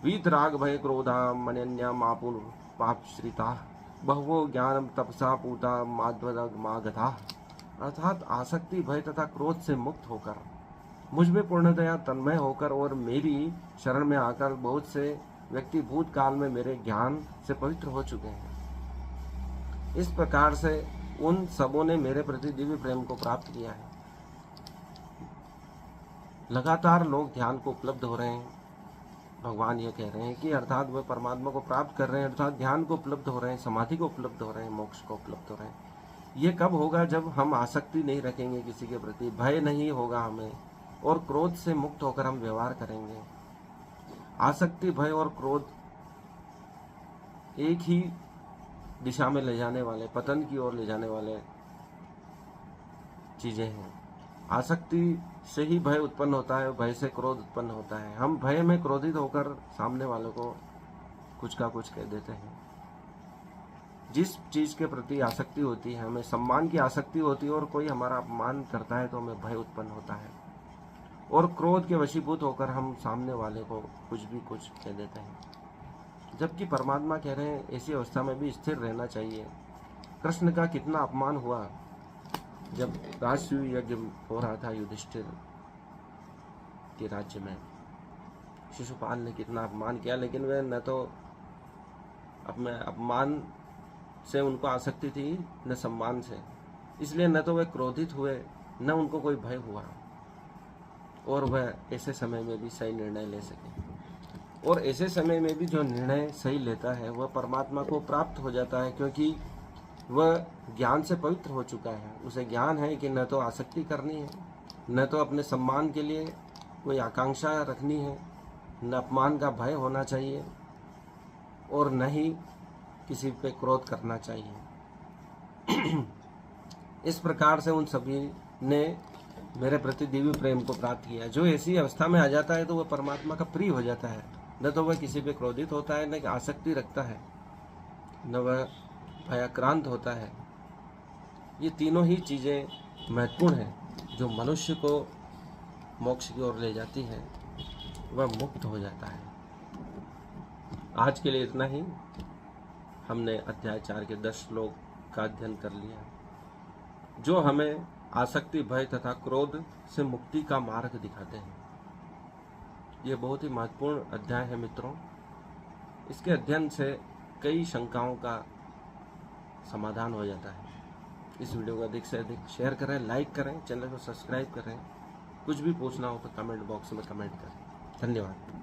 वीतराग भय क्रोधा मनन्या मापुर पाप श्रिता बहवो ज्ञान तपसा पूता माध्वदगमागधा। अर्थात आसक्ति भय तथा क्रोध से मुक्त होकर मुझ में पूर्णतया तन्मय होकर और मेरी शरण में आकर बहुत से व्यक्ति भूतकाल में मेरे ज्ञान से पवित्र हो चुके हैं। इस प्रकार से उन सबों ने मेरे प्रति दिव्य प्रेम को प्राप्त किया है। लगातार लोग ध्यान को उपलब्ध हो रहे हैं। भगवान ये कह रहे हैं कि अर्थात वह परमात्मा को प्राप्त कर रहे हैं, अर्थात ध्यान को उपलब्ध हो रहे हैं, समाधि को उपलब्ध हो रहे हैं, मोक्ष को उपलब्ध हो रहे हैं। ये कब होगा? जब हम आसक्ति नहीं रखेंगे किसी के प्रति, भय नहीं होगा हमें, और क्रोध से मुक्त होकर हम व्यवहार करेंगे। आसक्ति, भय और क्रोध एक ही दिशा में ले जाने वाले, पतन की ओर ले जाने वाले चीजें हैं। आसक्ति से ही भय उत्पन्न होता है, भय से क्रोध उत्पन्न होता है। हम भय में क्रोधित होकर सामने वालों को कुछ का कुछ कह देते हैं। जिस चीज के प्रति आसक्ति होती है, हमें सम्मान की आसक्ति होती है और कोई हमारा अपमान करता है तो हमें भय उत्पन्न होता है, और क्रोध के वशीभूत होकर हम सामने वाले को कुछ भी कुछ कह देते हैं। जबकि परमात्मा कह रहे हैं ऐसी अवस्था में भी स्थिर रहना चाहिए। कृष्ण का कितना अपमान हुआ जब राजसूय यज्ञ हो रहा था युधिष्ठिर के राज्य में। शिशुपाल ने कितना अपमान किया, लेकिन वे न तो अपने अपमान से उनको आसक्ति थी न सम्मान से, इसलिए न तो वे क्रोधित हुए न उनको कोई भय हुआ, और वह ऐसे समय में भी सही निर्णय ले सके। और ऐसे समय में भी जो निर्णय सही लेता है वह परमात्मा को प्राप्त हो जाता है, क्योंकि वह ज्ञान से पवित्र हो चुका है। उसे ज्ञान है कि न तो आसक्ति करनी है, न तो अपने सम्मान के लिए कोई आकांक्षा रखनी है, न अपमान का भय होना चाहिए, और न ही किसी पे क्रोध करना चाहिए। इस प्रकार से उन सभी ने मेरे प्रति दिव्य प्रेम को प्राप्त किया। जो ऐसी अवस्था में आ जाता है तो वह परमात्मा का प्रिय हो जाता है। न तो वह किसी पे क्रोधित होता है, न आसक्ति रखता है, न वह भयाक्रांत होता है। ये तीनों ही चीज़ें महत्वपूर्ण हैं जो मनुष्य को मोक्ष की ओर ले जाती है, वह मुक्त हो जाता है। आज के लिए इतना ही। हमने अध्याय 4 के 10 श्लोक का अध्ययन कर लिया, जो हमें आसक्ति, भय तथा क्रोध से मुक्ति का मार्ग दिखाते हैं। ये बहुत ही महत्वपूर्ण अध्याय है मित्रों। इसके अध्ययन से कई शंकाओं का समाधान हो जाता है। इस वीडियो को अधिक से अधिक शेयर करें, लाइक करें, चैनल को सब्सक्राइब करें। कुछ भी पूछना हो तो कमेंट बॉक्स में कमेंट करें। धन्यवाद।